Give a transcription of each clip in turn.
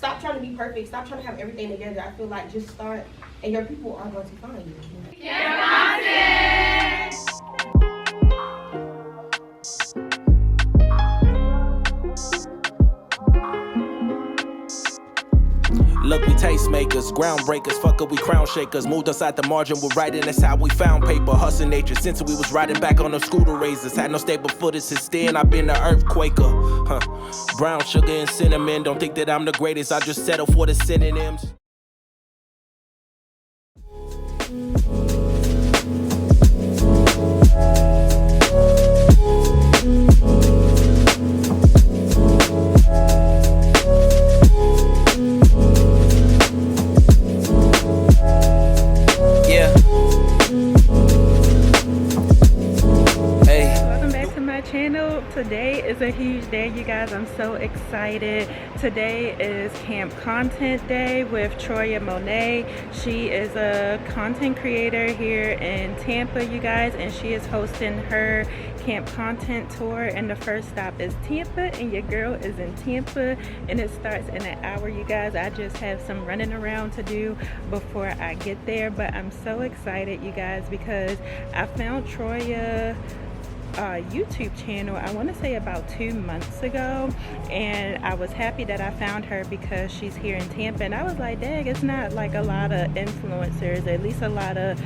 stop trying to be perfect. Stop trying to have everything together. I feel like just start, and your people are going to find you. Look, we tastemakers, groundbreakers, fuck up, we crown shakers. Moved us out the margin, we're writing, that's how we found paper. Hustle nature, since we was riding back on them scooter razors. Had no stable footage since then, I've been the earthquaker. Brown sugar and cinnamon, don't think that I'm the greatest, I just settle for the synonyms. Today is a huge day, you guys. I'm so excited. Today is Camp Content Day with Troyia Monay. She is a content creator here in Tampa, you guys, and she is hosting her Camp Content Tour, and the first stop is Tampa, and your girl is in Tampa, and it starts in an hour, you guys. I just have some running around to do before I get there, but I'm so excited, you guys, because I found Troyia YouTube channel, I want to say about 2 months ago, and I was happy that I found her because she's here in Tampa, and I was like, dang, it's not like a lot of influencers, at least a lot of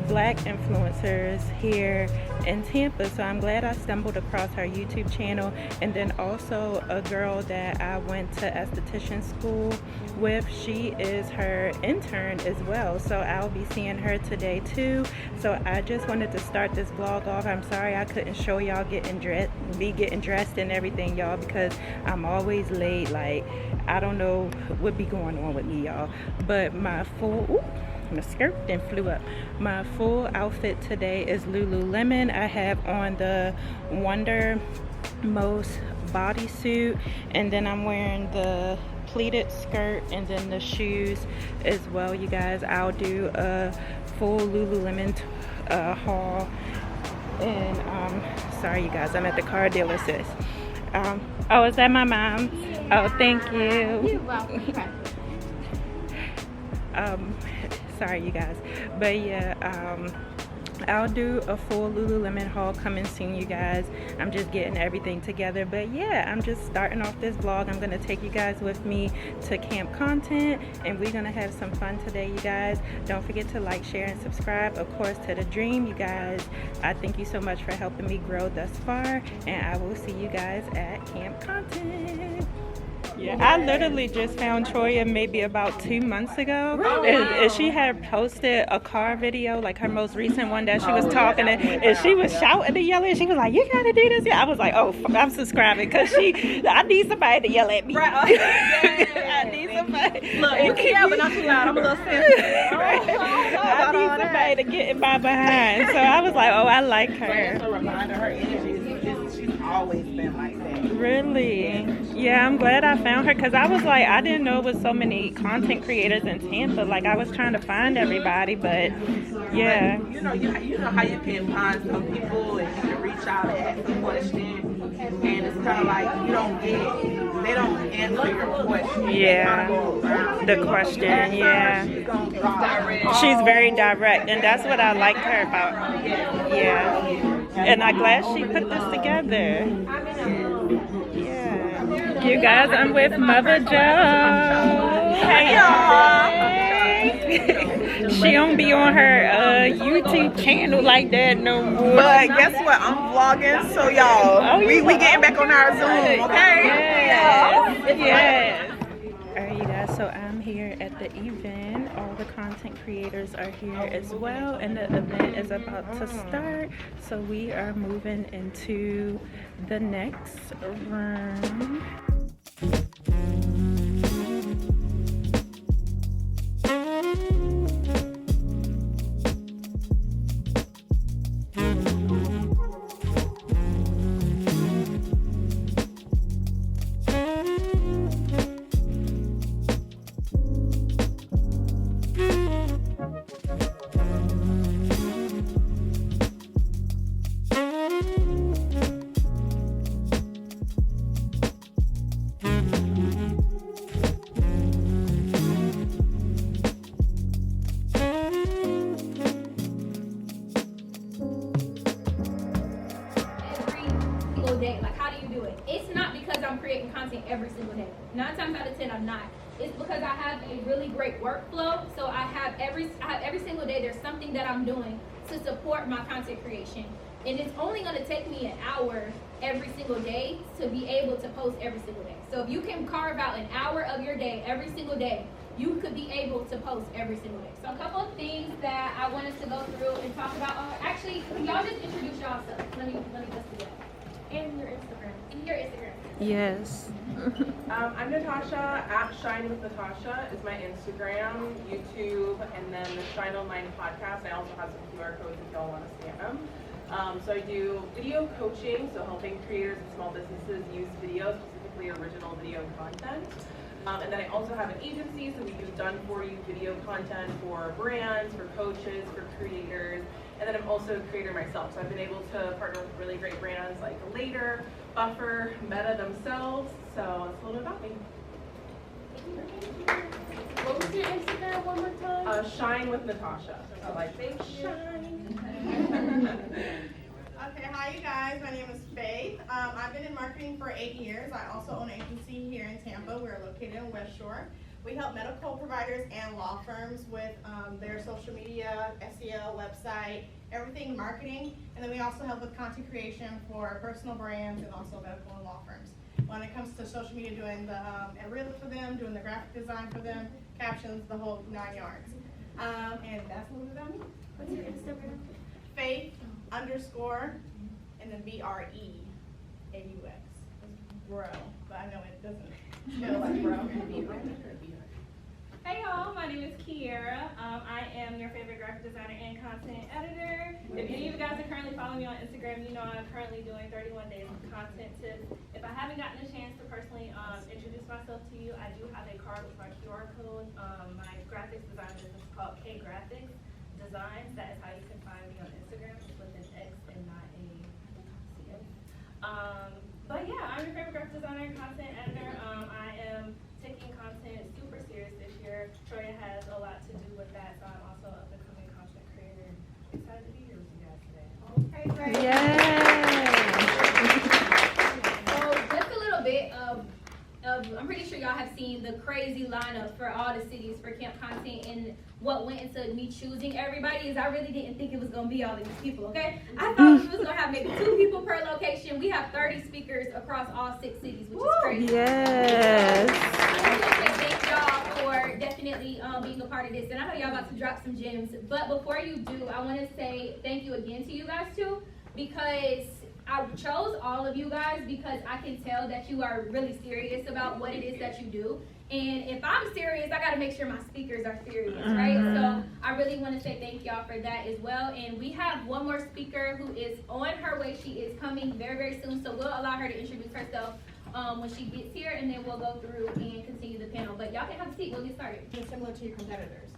Black influencers here in Tampa, so I'm glad I stumbled across her YouTube channel. And then also a girl that I went to esthetician school with, she is her intern as well, so I'll be seeing her today too. So I just wanted to start this vlog off. I'm sorry I couldn't show y'all getting dressed and everything, y'all, because I'm always late. Like, I don't know what be going on with me, y'all, but my skirt then flew up. My full outfit today is Lululemon. I have on the Wonder Most bodysuit, and then I'm wearing the pleated skirt and then the shoes as well, you guys. I'll do a full Lululemon haul. And sorry, you guys, I'm at the car dealer, sis. Oh, is that my mom? Oh, thank you. You're welcome. Sorry, you guys, but yeah, I'll do a full Lululemon haul coming soon, you guys. I'm just getting everything together, but yeah, I'm just starting off this vlog. I'm gonna take you guys with me to Camp Content, and we're gonna have some fun today, you guys. Don't forget to like, share, and subscribe, of course, to the dream, you guys. I thank you so much for helping me grow thus far, and I will see you guys at Camp Content. Yeah, I literally just found Troyia maybe about 2 months ago. And she had posted a car video, like her most recent one, that she was talking and she was shouting and yelling. She was like, "You gotta do this." Yeah, I was like, "Oh, I'm subscribing," because I need somebody to yell at me. Right. I need somebody. Look, you can yell, but not too loud. I'm a little sensitive. I need somebody to get in my behind. So I was like, "Oh, I like her." That's a reminder. Her energy she's always been like that. Really? Yeah, I'm glad I found her, because I was like, I didn't know it was so many content creators in Tampa. Like, I was trying to find everybody, but yeah. But you know how you can find some people and you can reach out and ask a question, and it's kind of like they don't answer your question. Yeah, the question, yeah. She's very direct, and that's what I liked her about. Yeah, and I'm glad she put this together. Yeah. You guys, I'm with Mother Joe. Hey, y'all. She don't be on her YouTube channel like that no more. But guess what? I'm vlogging, so y'all, we getting back on our Zoom, okay? Yes. Yes. All right, you guys. So I'm here at the event. All the content creators are here as well, and the event is about to start. So we are moving into the next room. pretend I'm not. It's because I have a really great workflow. So I have every single day there's something that I'm doing to support my content creation. And it's only gonna take me an hour every single day to be able to post every single day. So if you can carve out an hour of your day every single day, you could be able to post every single day. So a couple of things that I want us to go through and talk about are, actually, can y'all just introduce yourselves? Let me just do that. And your Instagram. Yes. I'm Natasha, at Shine with Natasha is my Instagram, YouTube, and then the Shine Online podcast. I also have some QR codes if y'all want to scan them. So I do video coaching, so helping creators and small businesses use video, specifically original video content. And then I also have an agency, so we do done-for-you video content for brands, for coaches, for creators. And then I'm also a creator myself, so I've been able to partner with really great brands like Later, Buffer, Meta themselves. So that's a little bit about me. What was your Instagram one more time? Shine with Natasha. So like, thank you. Okay, hi you guys. My name is Faith. I've been in marketing for 8 years. I also own an agency here in Tampa. We're located in West Shore. We help medical providers and law firms with their social media, SEO, website, everything marketing. And then we also help with content creation for personal brands and also medical and law firms. When it comes to social media, doing the reel for them, doing the graphic design for them, captions, the whole 9 yards. And that's a little bit about me. What's your Instagram? Faith _ and then BREAUX. Bro, but I know it doesn't spell like bro. Hey y'all, my name is Kiera. I am your favorite graphic designer and content editor. If any of you guys are currently following me on Instagram, you know I'm currently doing 31 days of content tips. If I haven't gotten a chance to personally introduce myself to you, I do have a card with my QR code. My graphics design business is called K Graphics Designs. That is how you can find me on Instagram. It's with an X and not a CX. But yeah, I'm your favorite graphic designer and content editor. I am taking content super serious this year. Troyia has a lot to do with that, so I'm also a becoming content creator. I'm excited to be here with you guys today. Okay, great. Yay! So just a little bit of I'm pretty sure y'all have seen the crazy lineup for all the cities for camp content, and what went into me choosing everybody is I really didn't think it was going to be all of these people, okay? I thought we was going to have maybe 2 people per location. We have 30 speakers across all 6 cities, which is crazy. Yes. I just want to say thank y'all for definitely being a part of this, and I know y'all about to drop some gems, but before you do, I want to say thank you again to you guys too, because I chose all of you guys because I can tell that you are really serious about what it is that you do. And if I'm serious, I got to make sure my speakers are serious, right? So I really want to say thank y'all for that as well. And we have one more speaker who is on her way. She is coming very, very soon. So we'll allow her to introduce herself when she gets here, and then we'll go through and continue the panel. But y'all can have a seat. We'll get started. Just similar to your competitors.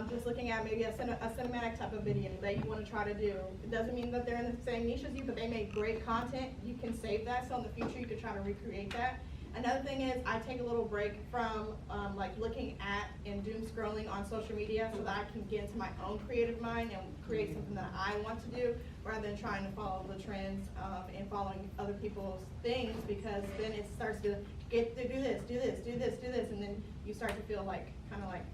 Just looking at maybe a cinematic type of video that you want to try to do. It doesn't mean that they're in the same niche as you, but they make great content. You can save that, so in the future you can try to recreate that. Another thing is I take a little break from like looking at and doom scrolling on social media so that I can get into my own creative mind and create something that I want to do rather than trying to follow the trends and following other people's things, because then it starts to get to do this, and then you start to feel like kind of like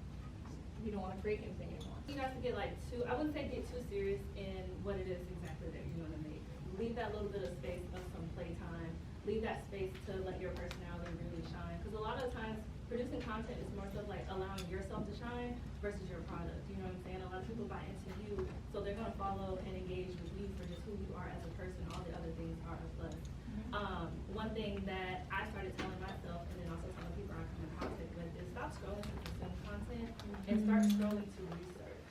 you don't want to create anything anymore. You guys to get like I wouldn't say get too serious in what it is exactly that you want to make. Leave that little bit of space of some playtime. Leave that space to let your personality really shine. Because a lot of the times, producing content is more so like allowing yourself to shine versus your product. You know what I'm saying? A lot of people buy into you, so they're going to follow and engage with you for just who you are as a person. All the other things are a plus. One thing that I started telling myself, and then also telling people I'm coming in contact with, is stop scrolling to consume content and start scrolling to research.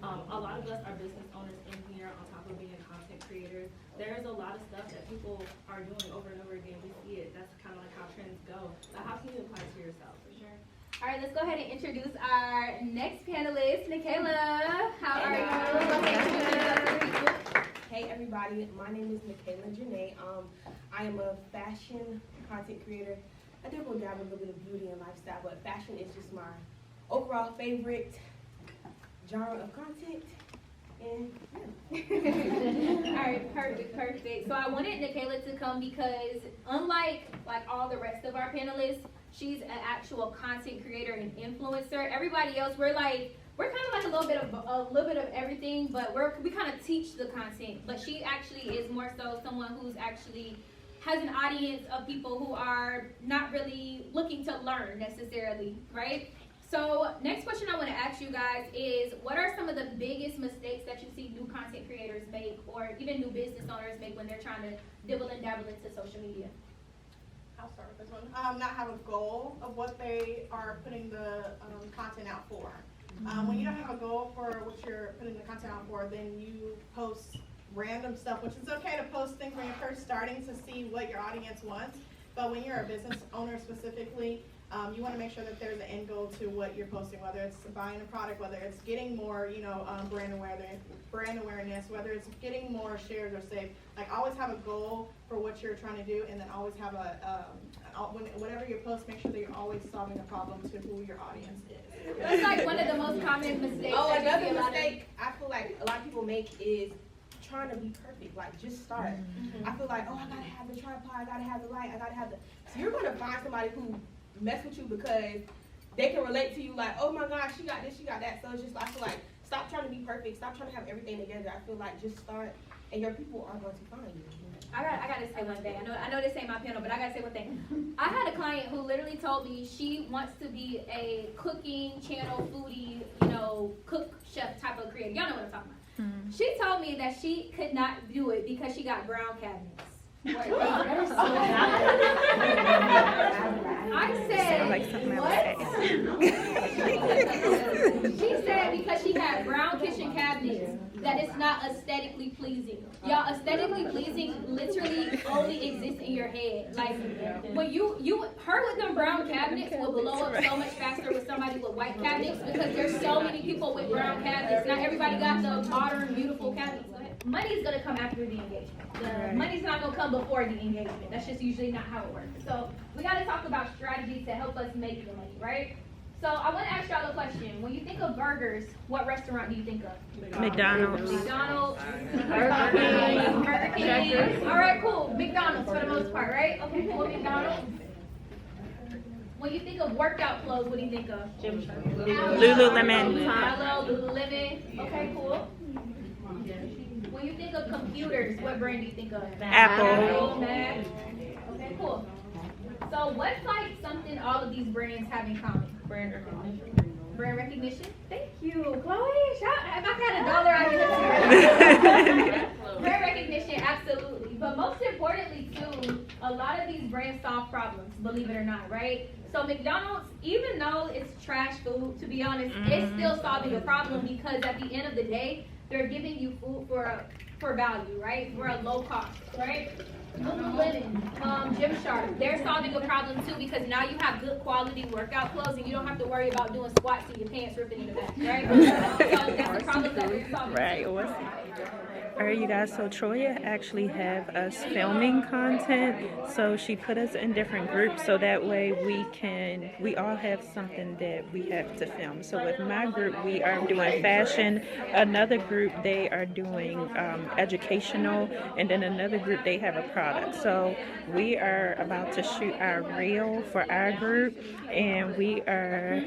A lot of us are business owners in here on top of being content creators. There is a lot of stuff that people are doing over and over again. We see it. That's kind of like how trends go. But how can you apply it to yourself? For sure. All right, let's go ahead and introduce our next panelist, Michaela. How are you? Hey everybody, my name is Michaela Janae. I am a fashion content creator. I do go down a little bit of beauty and lifestyle, but fashion is just my overall favorite genre of content. And All right, perfect. So I wanted Michaela to come because unlike all the rest of our panelists, She's an actual content creator and influencer. Everybody else, we're kind of like a little bit of everything, but we kind of teach the content. But she actually is more so someone who's actually has an audience of people who are not really looking to learn necessarily, right? So next question I want to ask you guys is, what are some of the biggest mistakes that you see new content creators make, or even new business owners make when they're trying to dibble and dabble into social media? I'll start with this one. Not have a goal of what they are putting the content out for. When you don't have a goal for what you're putting the content out for, then you post random stuff, which is okay to post things when you're first starting to see what your audience wants. But when you're a business owner specifically, you want to make sure that there's an end goal to what you're posting, whether it's buying a product, whether it's getting more, brand awareness, whether it's getting more shares or saves. Like, always have a goal for what you're trying to do, and then always have whatever you post, make sure that you're always solving a problem to who your audience is. That's like one of the most common mistakes. Oh, another mistake I feel like a lot of people make is trying to be perfect. Like, just start. I feel like, I gotta have the tripod, I gotta have the light, I gotta have the. So you're gonna find somebody who mess with you because they can relate to you. Like, oh my gosh, she got this, she got that. So it's just, I feel like, stop trying to be perfect. Stop trying to have everything together. I feel like just start, and your people are going to find you. I gotta say one thing. I know this ain't my panel, but I gotta say one thing. I had a client who literally told me she wants to be a cooking channel, foodie, cook chef type of creator. Y'all know what I'm talking about. She told me that she could not do it because she got brown cabinets. I said, like something what? She said because she had brown kitchen cabinets that it's not aesthetically pleasing. Y'all, aesthetically pleasing literally only exists in your head. Like, when her with them brown cabinets will blow up so much faster with somebody with white cabinets, because there's so many people with brown cabinets. Not everybody got the modern, beautiful cabinets. Money's gonna come after the engagement. Money's not gonna come before the engagement. That's just usually not how it works. So we gotta talk about strategies to help us make the money, right? So I want to ask y'all a question. When you think of burgers, what restaurant do you think of? McDonald's. McDonald's. Burger King. All right, cool. McDonald's for the most part, right? Okay, cool. McDonald's. When you think of workout clothes, what do you think of? Lululemon. Lululemon. Okay, cool. When you think of computers, what brand do you think of? Apple. Mac. Okay, cool. So what's like something all of these brands have in common? Brand recognition. Brand recognition? Thank you, Chloe. If I had $1, I'd give it to you. Brand recognition, absolutely. But most importantly, too, a lot of these brands solve problems, believe it or not, right? So McDonald's, even though it's trash food, to be honest, it's still solving a problem, because at the end of the day, they're giving you food for value, right? For a low cost, right? Lululemon, Gymshark, they're solving a problem too, because now you have good quality workout clothes and you don't have to worry about doing squats and your pants ripping in the back, right? So that's the problem that we're solving. Right. All right, you guys, so Troyia actually have us filming content, so she put us in different groups so that way we all have something that we have to film. So with my group, we are doing fashion, another group, they are doing educational, and then another group, they have a product. So we are about to shoot our reel for our group, and we are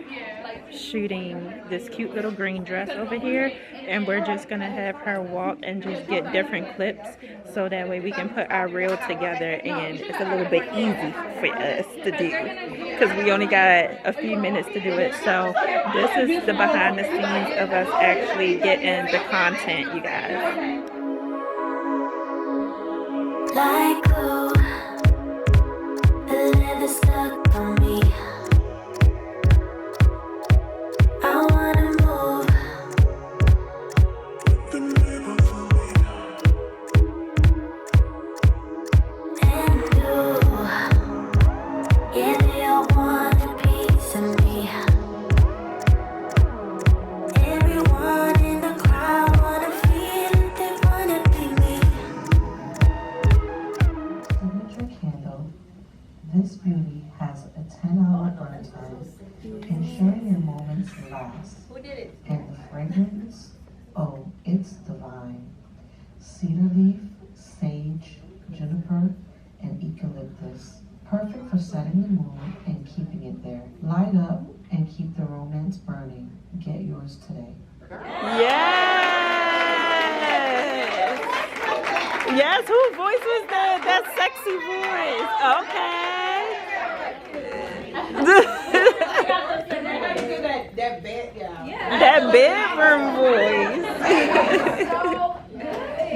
shooting this cute little green dress over here, and we're just gonna have her walk and just get different clips so that way we can put our reel together, and it's a little bit easy for us to do because we only got a few minutes to do it. So this is the behind the scenes of us actually getting the content, you guys. Like glue, the leather stuck on me. I wanna move. And do. Yeah, they all want a piece of me. Everyone in the crowd wanna feel it, they wanna be me. Signature candle. This beauty has a 10-hour burn time, ensuring your moments last. Who did it? And the fragrance, oh, it's divine. Cedar leaf, sage, juniper, and eucalyptus. Perfect for setting the mood and keeping there. Light up and keep the romance burning. Get yours today. Yes! Yes, whose voice was that? That sexy voice. Okay. That bedroom voice.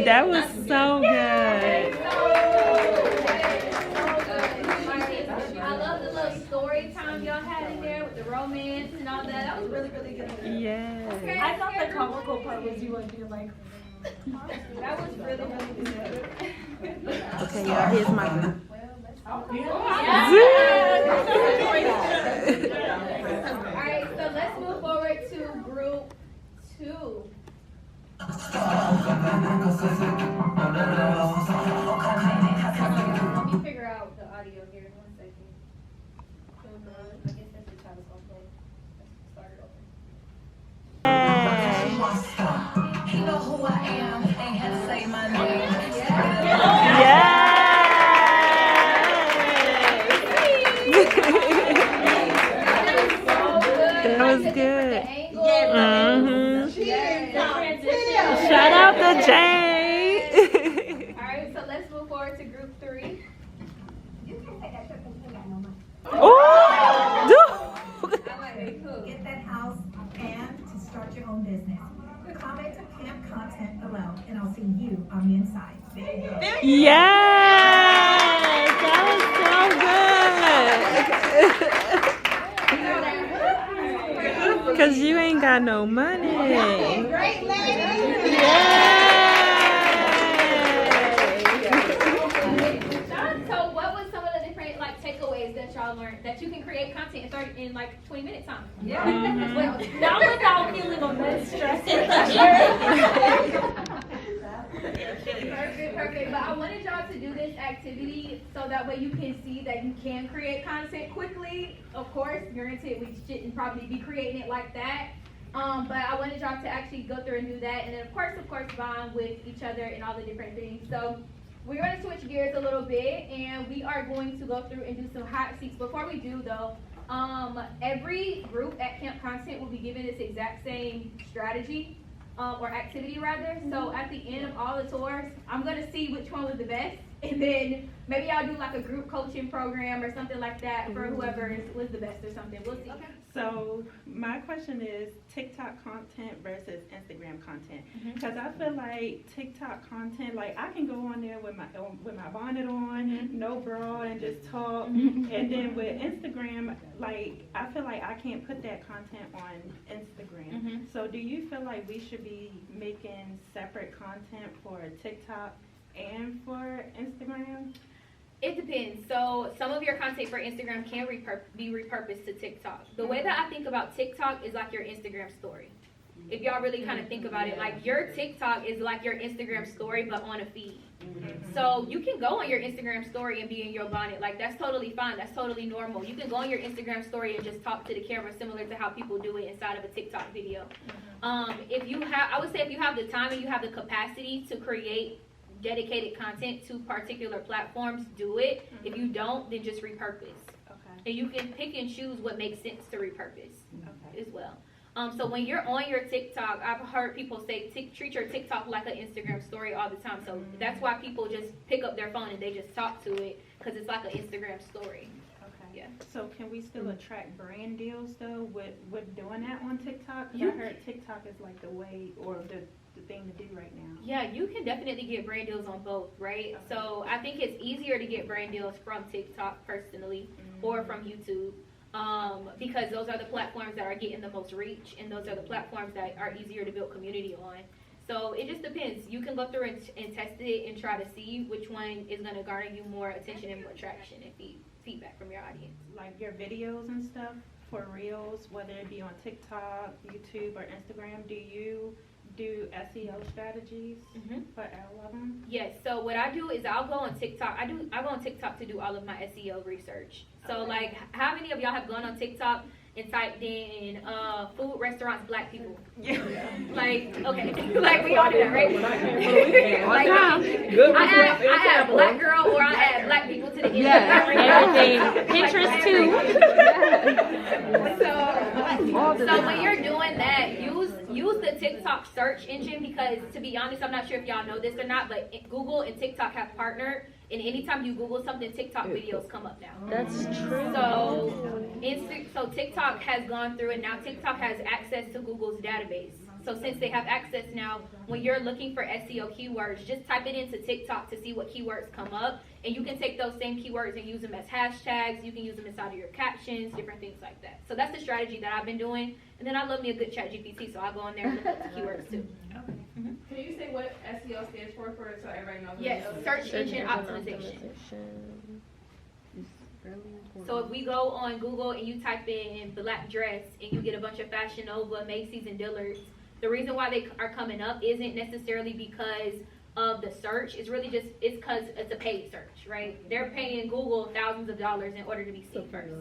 That was so good. I love the little story time y'all had in there with the romance and all that. That was really, really good. Yes. Okay, I thought the comical part was you like being like. that was really, really good. Okay, y'all, here's my group. Alright, so let's move forward to group 2. Let me figure out the audio here. 1 second. I guess that's the time it's gonna play. Let's start it over. You know who I am, ain't had to say my name. That was good. Shout out to Jay. Alright, so let's move forward to group 3. Oh! Get that house and to start your own business. Comment to camp content below, and I'll see you on the inside. There you go. Yes! That was so good. Cause you ain't got no money. Great lady. So what was some of the different takeaways that y'all learned that you can create content in 20 minutes time? Not without feeling a bit stressed. Perfect. But I wanted y'all to do this activity so that way you can see that you can create content quickly. Of course, granted, we shouldn't probably be creating it like that. But I wanted y'all to actually go through and do that. And then, of course, bond with each other and all the different things. So we're going to switch gears a little bit, and we are going to go through and do some hot seats. Before we do, though, every group at Camp Content will be given this exact same strategy. Or activity rather. So at the end of all the tours, I'm gonna see which one was the best, and then maybe I'll do like a group coaching program or something like that for whoever was the best or something. We'll see. Okay. So my question is TikTok content versus Instagram content, because I feel like TikTok content, like I can go on there with my bonnet on, no bra, and just talk, and then with Instagram, like I feel like I can't put that content on Instagram. So do you feel like we should be making separate content for TikTok and for Instagram? It depends. So some of your content for Instagram can be repurposed to TikTok. The way that I think about TikTok is like your Instagram story. If y'all really kind of think about it, like your TikTok is like your Instagram story, but on a feed. So you can go on your Instagram story and be in your bonnet. Like that's totally fine. That's totally normal. You can go on your Instagram story and just talk to the camera similar to how people do it inside of a TikTok video. If you have, I would say if you have the time and you have the capacity to create dedicated content to particular platforms, do it. If you don't, then just repurpose. Okay. And you can pick and choose what makes sense to repurpose as well. So when you're on your TikTok, I've heard people say treat your TikTok like an Instagram story all the time. So that's why people just pick up their phone and they just talk to it, because it's like an Instagram story. Okay. Yeah. So can we still attract brand deals though with doing that on TikTok? Because I heard TikTok is like the way or the thing to do right now. Yeah, you can definitely get brand deals on both, right? Okay. So I think it's easier to get brand deals from TikTok personally or from YouTube. Because those are the platforms that are getting the most reach, and those are the platforms that are easier to build community on. So it just depends. You can go through and test it and try to see which one is going to garner you more attention and more traction and feedback from your audience. Like your videos and stuff for Reels, whether it be on TikTok, YouTube, or Instagram, do you do SEO strategies for all of them? Yes. So what I do is I'll go on TikTok. I go on TikTok to do all of my SEO research. So like, how many of y'all have gone on TikTok and typed in food restaurants black people. Yeah. Like, okay, like we all do that, right? Like, I add black girl or I add black people to the end. Yeah, everything. Pinterest too. So when you're doing that, use the TikTok search engine, because to be honest, I'm not sure if y'all know this or not, but Google and TikTok have partnered, and anytime you Google something, TikTok videos come up now. That's true. So TikTok has gone through, and now TikTok has access to Google's database. So since they have access now, when you're looking for SEO keywords, just type it into TikTok to see what keywords come up, and you can take those same keywords and use them as hashtags. You can use them inside of your captions, different things like that. So that's the strategy that I've been doing. And then I love me a good ChatGPT, so I'll go in there and look at the keywords too. Can you say what SEO stands for so everybody knows? Yes, search engine optimization. So if we go on Google and you type in black dress and you get a bunch of Fashion Nova, Macy's, and Dillard's, the reason why they are coming up isn't necessarily because of the search. It's really just, it's because it's a paid search, right? They're paying Google thousands of dollars in order to be seen first.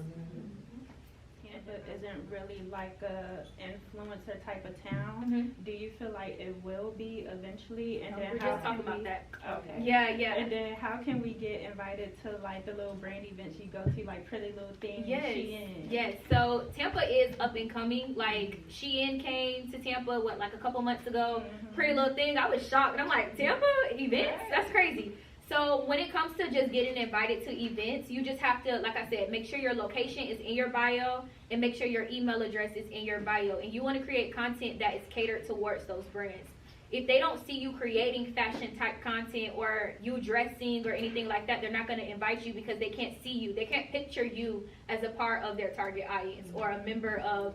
Tampa isn't really like a influencer type of town. Do you feel like it will be eventually? And then we're just talking about that. Okay. Yeah. And then how can we get invited to like the little brand events you go to, like Pretty Little Thing? Yes. So Tampa is up and coming. Like Shein came to Tampa like a couple months ago. Pretty Little Thing, I was shocked. And I'm like, Tampa events? That's crazy. So when it comes to just getting invited to events, you just have to, like I said, make sure your location is in your bio and make sure your email address is in your bio. And you want to create content that is catered towards those brands. If they don't see you creating fashion type content or you dressing or anything like that, they're not going to invite you because they can't see you. They can't picture you as a part of their target audience or a member of,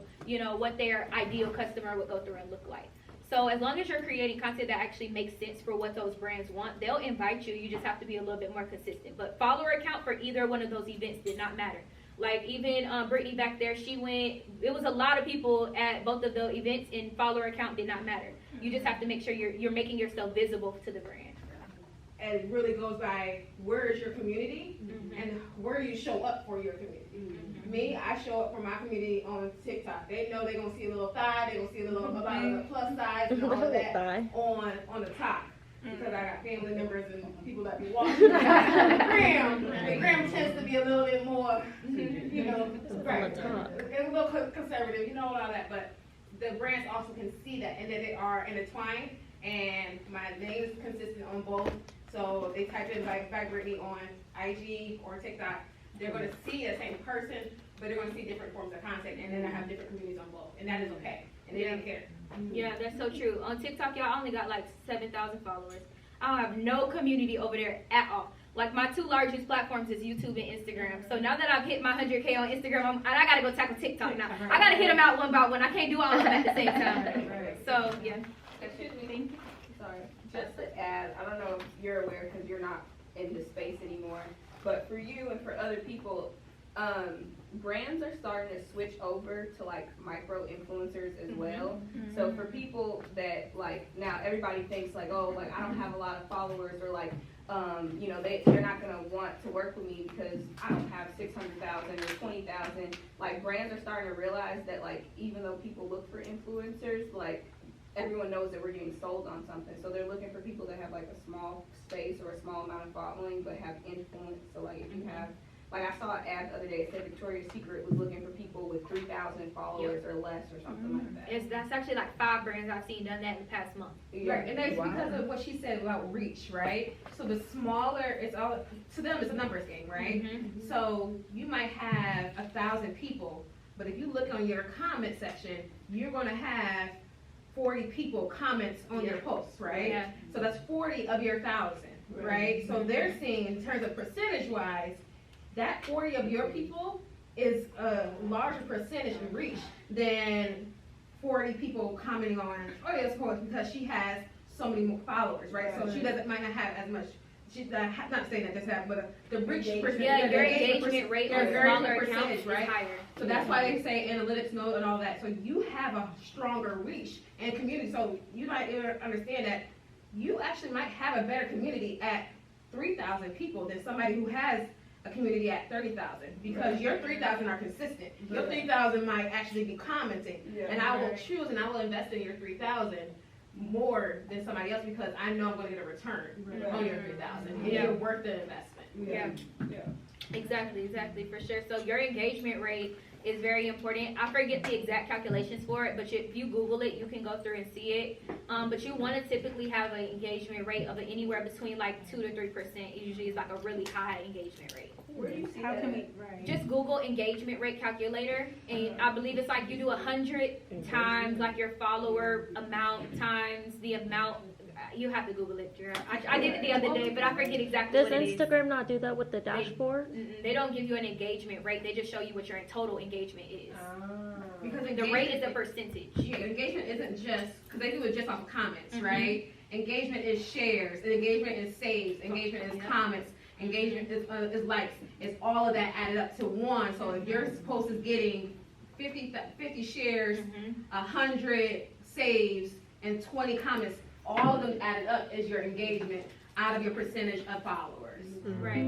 what their ideal customer would go through and look like. So as long as you're creating content that actually makes sense for what those brands want, they'll invite you. You just have to be a little bit more consistent. But follower count for either one of those events did not matter. Like even Brittany back there, she went, it was a lot of people at both of the events and follower count did not matter. You just have to make sure you're making yourself visible to the brand. And it really goes by where is your community and where you show up for your community. Me, I show up for my community on TikTok. They know they're going to see a little thigh, they're going to see a little about the plus size and all of that on the top. Because I got family members and people that be watching the gram. The gram tends to be a little bit more, right, a little conservative, all that. But the brands also can see that and that they are intertwined. And my name is consistent on both. So they type in by Brittany on IG or TikTok. They're going to see the same person, but they're going to see different forms of content, and then I have different communities on both, and that is okay, and they didn't care. Yeah, that's so true. On TikTok, y'all, I only got like 7,000 followers. I don't have no community over there at all. Like my two largest platforms is YouTube and Instagram. So now that I've hit my 100K on Instagram, I got to go tackle TikTok now. I got to hit them out one by one. I can't do all of them at the same time. So, yeah. Excuse me. Sorry. Just to add, I don't know if you're aware because you're not in this space anymore, but for you and for other people, brands are starting to switch over to like micro influencers as well. So for people that like now everybody thinks like, oh, like I don't have a lot of followers or like they're not gonna want to work with me because I don't have 600,000 or 20,000. Like brands are starting to realize that like even though people look for influencers, like everyone knows that we're getting sold on something. So they're looking for people that have like a small space or a small amount of following but have influence. So like if you have, like I saw an ad the other day, it said Victoria's Secret was looking for people with 3,000 followers or less or something like that. That's actually like 5 brands I've seen done that in the past month. Right, and that's because of what she said about reach, right? So the smaller, it's all, to them it's a numbers game, right? So you might have 1,000 people, but if you look on your comment section, you're gonna have 40 people comments on your posts, right? Yeah. So that's 40 of your 1,000, right? So they're seeing in terms of percentage-wise, that 40 of your people is a larger percentage in reach than 40 people commenting on Troyia's post because she has so many more followers, right? So she might not have as much. She's not saying that this happened, but the reach percentage, your engagement rate on smaller accounts right? is higher. So that's why they say analytics know and all that. So you have a stronger reach and community. So you might understand that you actually might have a better community at 3,000 people than somebody who has a community at 30,000 because your 3,000 are consistent. Your 3,000 might actually be commenting, and I will choose and I will invest in your 3,000 more than somebody else because I know I'm going to get a return on your 3,000, and you're worth the investment. Exactly, for sure. So your engagement rate is very important. I forget the exact calculations for it, but if you Google it, you can go through and see it. But you want to typically have an engagement rate of anywhere between like 2 to 3%. It usually is like a really high engagement rate. Where do you see How that? can we, Just Google engagement rate calculator, and I believe it's like you do 100 times like your follower amount times the amount. You have to Google it, girl. I did it the other day, but I forget exactly Does what it is. Instagram not do that with the dashboard? They don't give you an engagement rate. They just show you what your total engagement is. Because The rate is a percentage. Yeah, engagement isn't just, because they do it just off of comments, right? Engagement is shares, and engagement is saves, engagement is comments, engagement is likes. It's all of that added up to one. So if your post is getting 50 shares, 100 saves, and 20 comments, all of them added up is your engagement out of your percentage of followers. Right.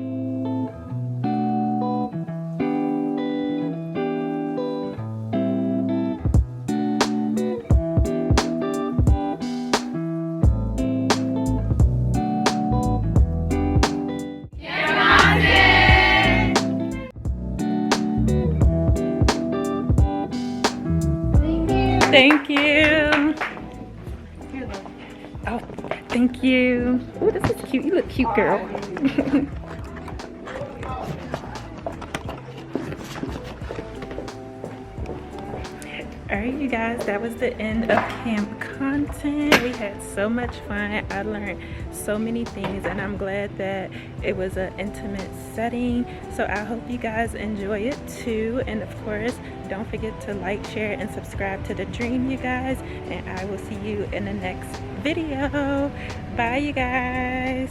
Thank you. Oh, thank you. Oh, this is cute. You look cute, girl. Alright, you guys, that was the end of camp content. We had so much fun. I learned so many things, and I'm glad that it was an intimate setting. So I hope you guys enjoy it too. And of course, don't forget to like, share, and subscribe to The Dream, you guys. And I will see you in the next video. Bye, you guys.